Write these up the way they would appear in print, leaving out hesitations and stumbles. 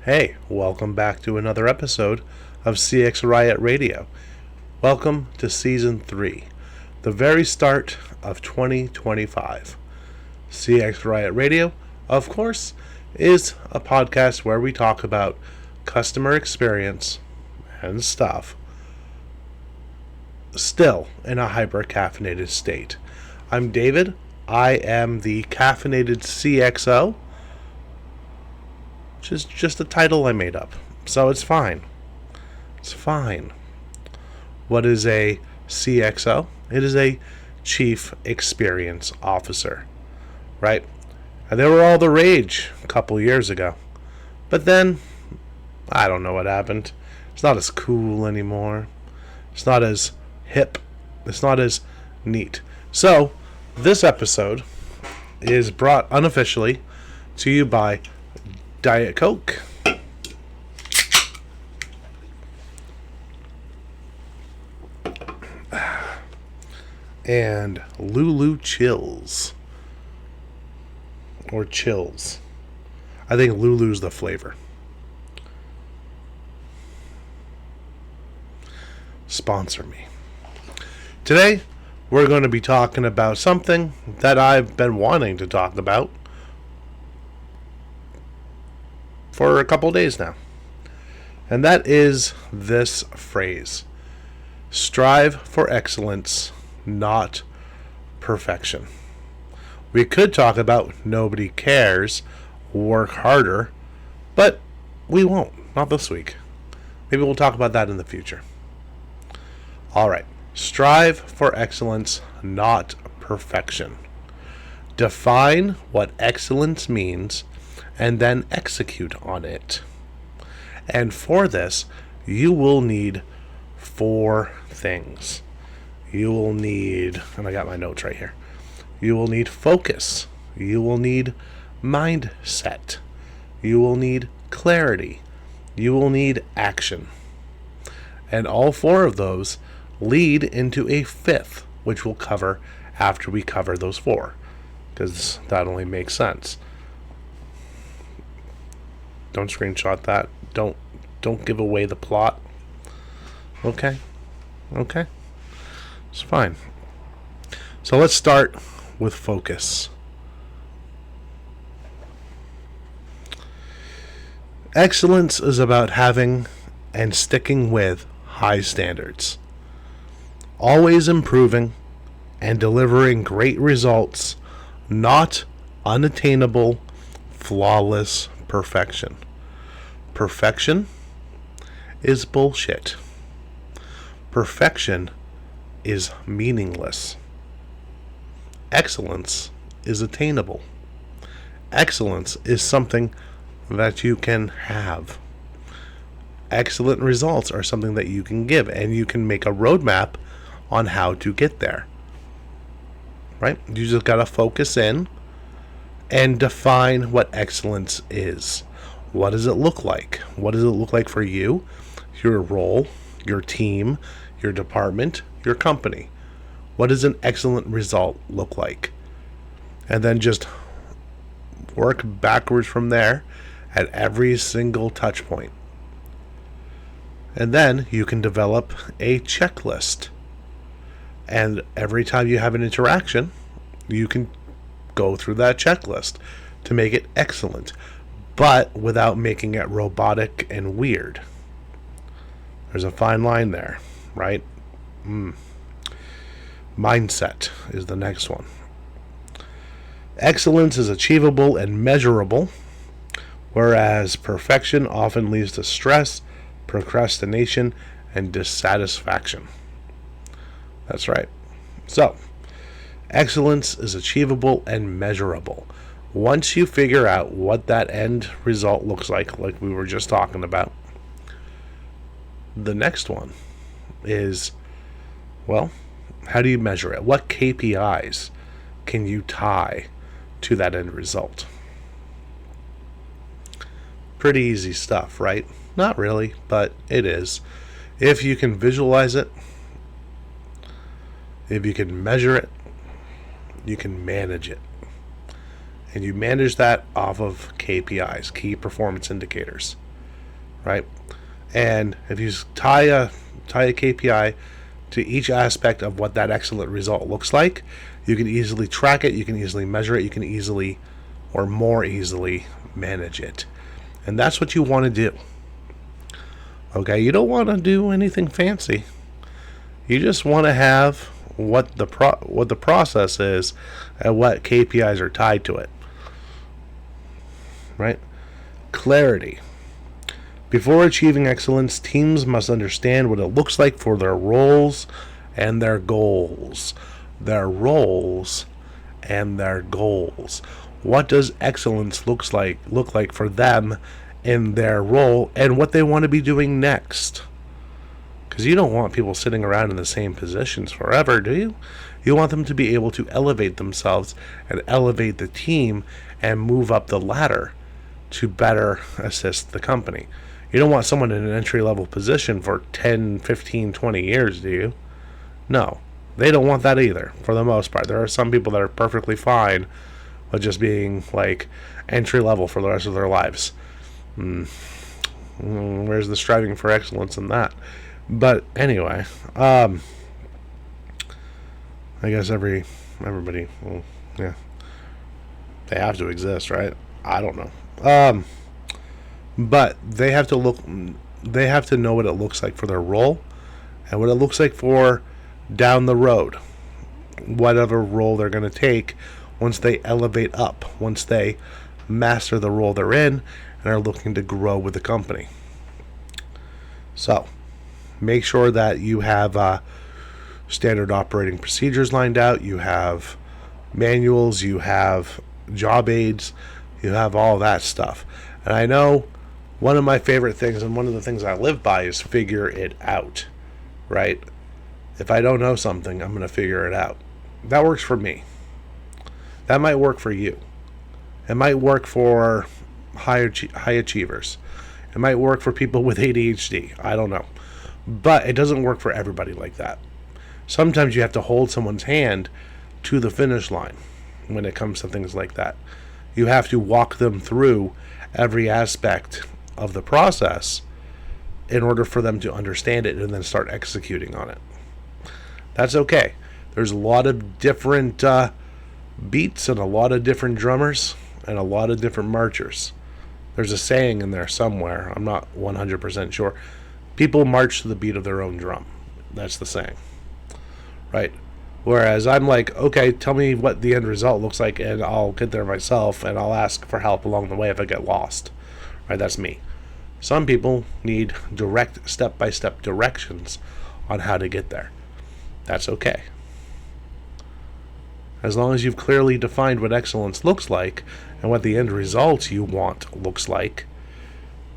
Hey, welcome back to another episode of CX Riot Radio. Welcome to Season 3, the very start of 2025. CX Riot Radio, of course, is a podcast where we talk about customer experience and stuff, still in a hyper-caffeinated state. I'm David. I am the caffeinated CXO, which is just a title I made up. So it's fine. It's fine. What is a CXO? It is a Chief Experience Officer, right? And they were all the rage a couple years ago. But then, I don't know what happened. It's not as cool anymore. It's not as hip. It's not as neat. So, this episode is brought unofficially to you by Diet Coke and Lulu Chills, or Chills. I think Lulu's the flavor. Sponsor me. Today we're going to be talking about something that I've been wanting to talk about for a couple days now. And that is this phrase: strive for excellence, not perfection. We could talk about nobody cares, work harder, but we won't. Not this week. Maybe we'll talk about that in the future. Alright. Strive for excellence, not perfection. Define what excellence means and then execute on it. And for this, you will need 4 things. You will need, and I got my notes right here. You will need focus. You will need mindset. You will need clarity. You will need action. And all 4 of those lead into a 5th, which we'll cover after we cover those 4, because that only makes sense. Don't screenshot that. Don't give away the plot. Okay? It's fine. So let's start with focus. Excellence is about having and sticking with high standards. Always improving and delivering great results, not unattainable, flawless perfection. Perfection is bullshit. Perfection is meaningless. Excellence is attainable. Excellence is something that you can have. Excellent results are something that you can give, and you can make a roadmap on how to get there. Right? You just gotta focus in and define what excellence is. What does it look like? What does it look like for you, your role, your team, your department, your company? What does an excellent result look like? And then just work backwards from there at every single touch point. And then you can develop a checklist. And every time you have an interaction, you can go through that checklist to make it excellent, but without making it robotic and weird. There's a fine line there, right? Mindset is the next one. Excellence is achievable and measurable, whereas perfection often leads to stress, procrastination, and dissatisfaction. That's right. So, excellence is achievable and measurable. Once you figure out what that end result looks like we were just talking about, the next one is, well, how do you measure it? What KPIs can you tie to that end result? Pretty easy stuff, right? Not really, but it is. If you can visualize it, if you can measure it, you can manage it. And you manage that off of KPIs, key performance indicators. right? And if you tie a KPI to each aspect of what that excellent result looks like, you can easily track it, you can easily measure it, you can easily, or more easily, manage it. And that's what you want to do. Okay, you don't want to do anything fancy. You just want to have what the process is and what KPIs are tied to it. Right? Clarity. Before achieving excellence, teams must understand what it looks like for their roles and their goals. Their roles and their goals. What does excellence look like for them in their role and what they want to be doing next? Because you don't want people sitting around in the same positions forever, do you? You want them to be able to elevate themselves and elevate the team and move up the ladder to better assist the company. You don't want someone in an entry-level position for 10, 15, 20 years, do you? No. They don't want that either, for the most part. There are some people that are perfectly fine with just being, like, entry-level for the rest of their lives. Where's the striving for excellence in that? But, anyway, I guess everybody, well, yeah, they have to exist, right? I don't know. But they have to know what it looks like for their role and what it looks like for down the road, whatever role they're going to take once they elevate up, once they master the role they're in and are looking to grow with the company. So make sure that you have standard operating procedures lined out, you have manuals, you have job aids, you have all that stuff. And I know one of my favorite things and one of the things I live by is figure it out, right? If I don't know something, I'm going to figure it out. That works for me. That might work for you. It might work for high achievers. It might work for people with ADHD. I don't know. But it doesn't work for everybody like that. Sometimes you have to hold someone's hand to the finish line when it comes to things like that. You have to walk them through every aspect of the process in order for them to understand it and then start executing on it. That's okay. There's a lot of different beats and a lot of different drummers and a lot of different marchers. There's a saying in there somewhere. I'm not 100% sure. People march to the beat of their own drum. That's the saying. Right? Whereas I'm like, okay, tell me what the end result looks like and I'll get there myself and I'll ask for help along the way if I get lost. Right? That's me. Some people need direct step-by-step directions on how to get there. That's okay. As long as you've clearly defined what excellence looks like and what the end result you want looks like,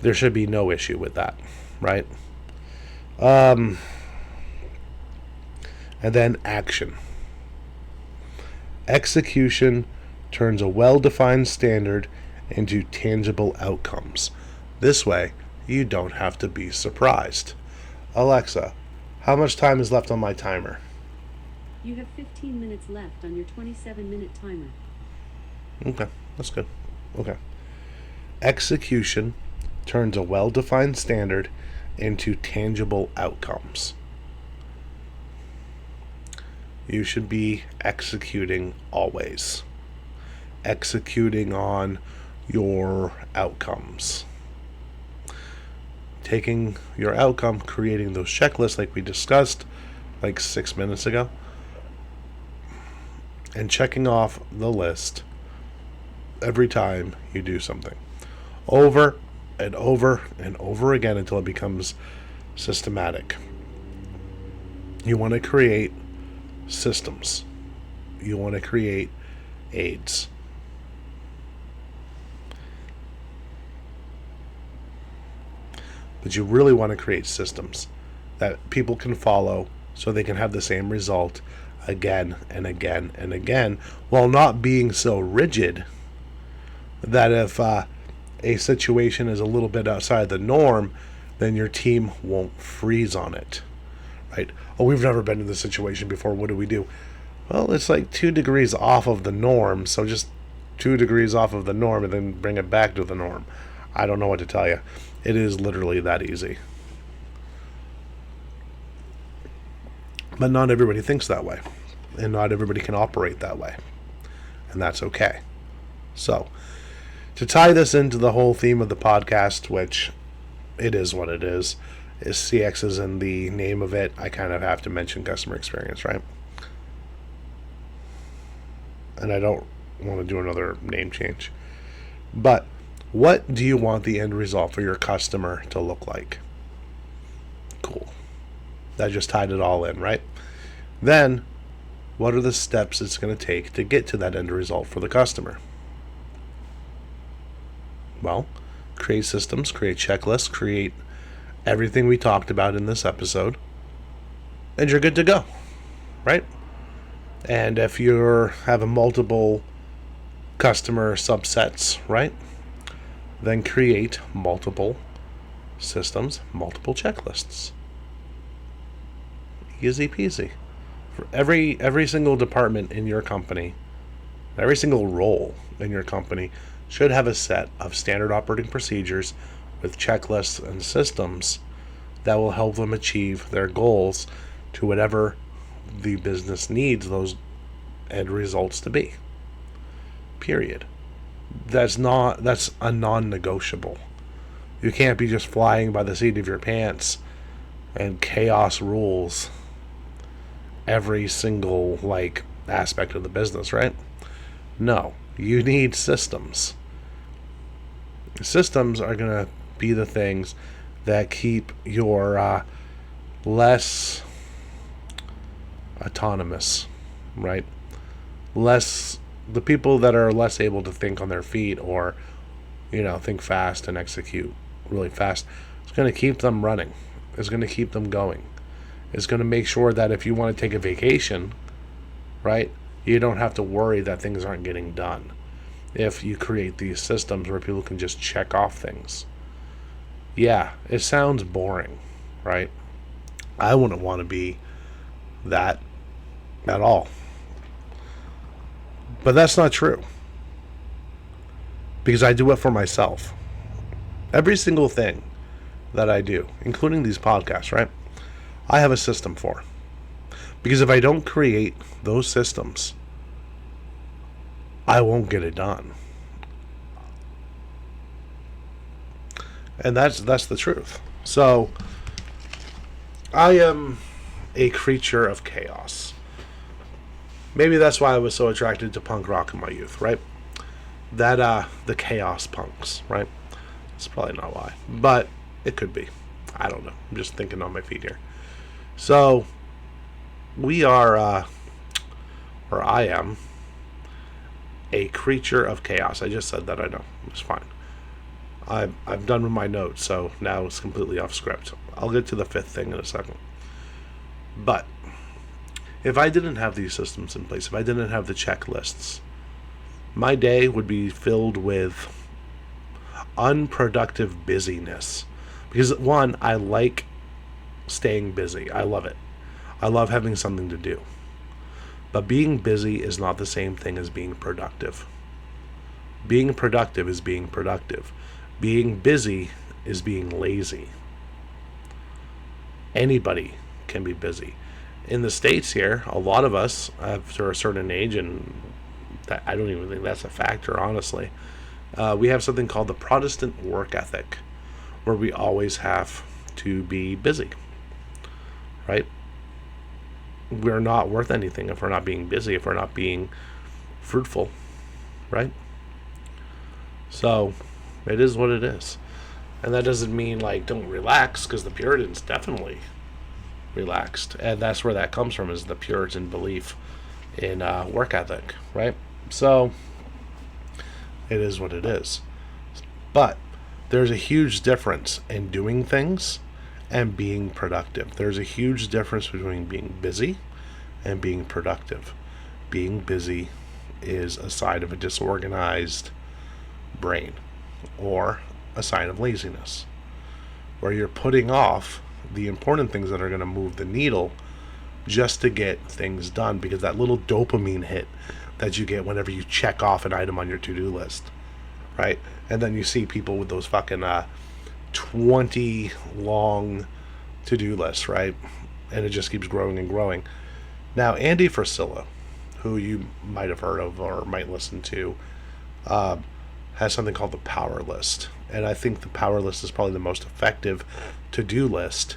there should be no issue with that, right? And then action. Execution turns a well-defined standard into tangible outcomes. This way, you don't have to be surprised. Alexa, how much time is left on my timer? You have 15 minutes left on your 27-minute timer. Okay, that's good. Okay. Execution turns a well-defined standard into tangible outcomes. You should be executing always. Executing on your outcomes. Taking your outcome, creating those checklists like we discussed like 6 minutes ago, and checking off the list every time you do something. Over and over and over again until it becomes systematic. You want to create systems. You want to create aids. But you really want to create systems that people can follow so they can have the same result again and again and again, while not being so rigid that if a situation is a little bit outside the norm, then your team won't freeze on it. Right? Oh, we've never been in this situation before. What do we do? Well, it's like 2 degrees off of the norm, so just 2 degrees off of the norm and then bring it back to the norm. I don't know what to tell you. It is literally that easy. But not everybody thinks that way. And not everybody can operate that way. And that's okay. So, to tie this into the whole theme of the podcast, which it is what it is CX is in the name of it, I kind of have to mention customer experience, right? And I don't want to do another name change. But what do you want the end result for your customer to look like? Cool. That just tied it all in, right? Then, what are the steps it's going to take to get to that end result for the customer? Well, create systems, create checklists, create everything we talked about in this episode, and you're good to go, right? And if you have a multiple customer subsets, right, then create multiple systems, multiple checklists. Easy peasy. For every single department in your company, every single role in your company should have a set of standard operating procedures with checklists and systems that will help them achieve their goals to whatever the business needs those end results to be. Period. That's a non-negotiable. You can't be just flying by the seat of your pants and chaos rules every single aspect of the business, right? No, you need systems. Systems are going to be the things that keep your less autonomous, right? The people that are less able to think on their feet or, think fast and execute really fast, it's going to keep them running. It's going to keep them going. It's going to make sure that if you want to take a vacation, right, you don't have to worry that things aren't getting done. If you create these systems where people can just check off things. Yeah, it sounds boring, right? I wouldn't want to be that at all. But that's not true. Because I do it for myself. Every single thing that I do, including these podcasts, right, I have a system for. Because if I don't create those systems, I won't get it done. And that's the truth. So, I am a creature of chaos. Maybe that's why I was so attracted to punk rock in my youth, right? The chaos punks, right? That's probably not why. But it could be. I don't know. I'm just thinking on my feet here. So, we are, or I am, a creature of chaos. I just said that, I know. It's fine. I'm done with my notes, so now it's completely off script. I'll get to the fifth thing in a second. But, if I didn't have these systems in place, if I didn't have the checklists, my day would be filled with unproductive busyness. Because, one, I like staying busy. I love it. I love having something to do. But being busy is not the same thing as being productive. Being productive is being productive. Being busy is being lazy. Anybody can be busy. In the States here, a lot of us, after a certain age, and that, I don't even think that's a factor, honestly, we have something called the Protestant work ethic, where we always have to be busy, right? We're not worth anything if we're not being busy, if we're not being fruitful, right? So, it is what it is. And that doesn't mean, don't relax, because the Puritans definitely relaxed. And that's where that comes from, is the Puritan belief in work ethic, right? So, it is what it is. But, there's a huge difference in doing things and being productive. There's a huge difference between being busy and being productive. Being busy is a sign of a disorganized brain, or a sign of laziness, where you're putting off the important things that are going to move the needle just to get things done, because that little dopamine hit that you get whenever you check off an item on your to-do list, right? And then you see people with those fucking 20 long to-do list, right? And it just keeps growing and growing. Now, Andy Frisella, who you might have heard of or might listen to, has something called the Power List. And I think the Power List is probably the most effective to-do list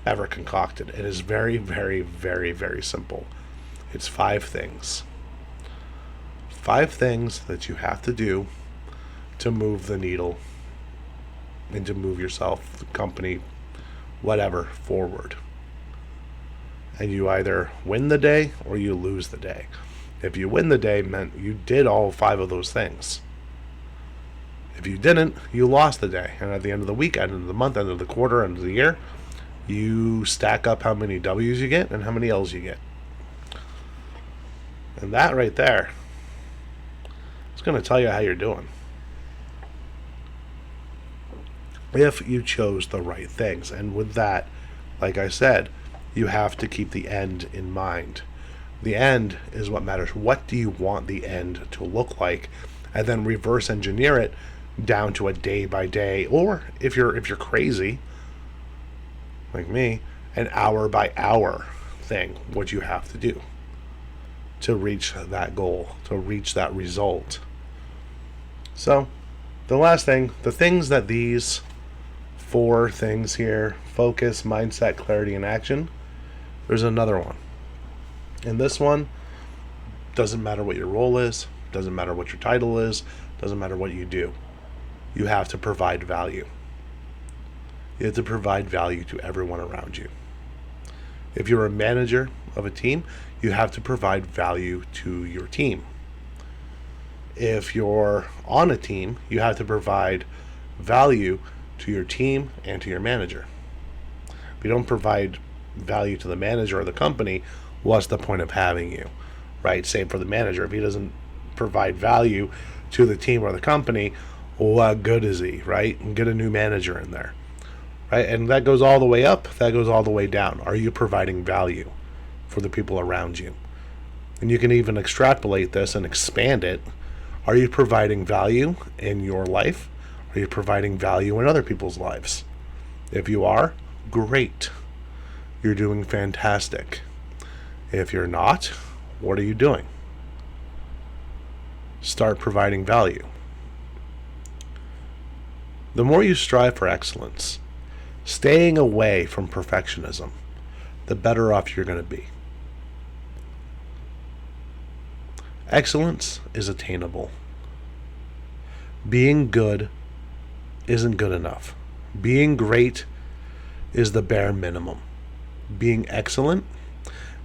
ever concocted. It is very, very, very, very simple. It's 5 things. 5 things that you have to do to move the needle and to move yourself, the company, whatever, forward. And you either win the day or you lose the day. If you win the day, meant you did all 5 of those things. If you didn't, you lost the day. And at the end of the week, end of the month, end of the quarter, end of the year, you stack up how many W's you get and how many L's you get. And that right there is going to tell you how you're doing. If you chose the right things. And with that, like I said, you have to keep the end in mind. The end is what matters. What do you want the end to look like? And then reverse engineer it down to a day by day, or if you're crazy like me, an hour by hour thing, what you have to do to reach that goal, to reach that result. So the last thing, the things that these 4 things here, focus, mindset, clarity, and action, there's another one. And this one doesn't matter what your role is, doesn't matter what your title is, doesn't matter what you do. You have to provide value. You have to provide value to everyone around you. If you're a manager of a team, you have to provide value to your team. If you're on a team, you have to provide value to your team and to your manager. If you don't provide value to the manager or the company, what's the point of having you, right? Same for the manager. If he doesn't provide value to the team or the company, what good is he, right? And get a new manager in there, right? And that goes all the way up, that goes all the way down. Are you providing value for the people around you? And you can even extrapolate this and expand it. Are you providing value in your life? Are you providing value in other people's lives? If you are, great. You're doing fantastic. If you're not, what are you doing? Start providing value. The more you strive for excellence, staying away from perfectionism, the better off you're going to be. Excellence is attainable. Being good isn't good enough. Being great is the bare minimum. Being excellent,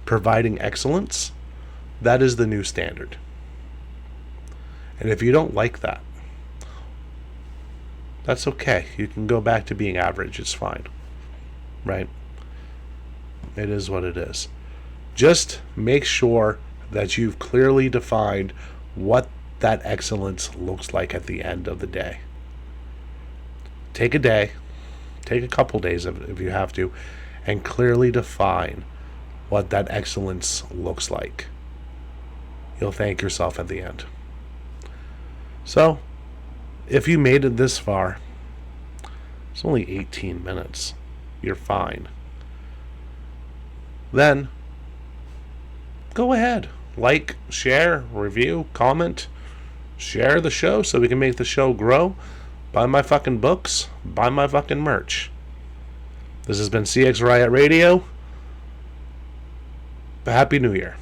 providing excellence, that is the new standard. And if you don't like that, that's okay. You can go back to being average. It's fine. Right? It is what it is. Just make sure that you've clearly defined what that excellence looks like at the end of the day. Take a day, take a couple days if you have to, and clearly define what that excellence looks like. You'll thank yourself at the end. So, if you made it this far, it's only 18 minutes. You're fine. Then, go ahead. Like, share, review, comment, share the show so we can make the show grow. Buy my fucking books. Buy my fucking merch. This has been CX Riot Radio. Happy New Year.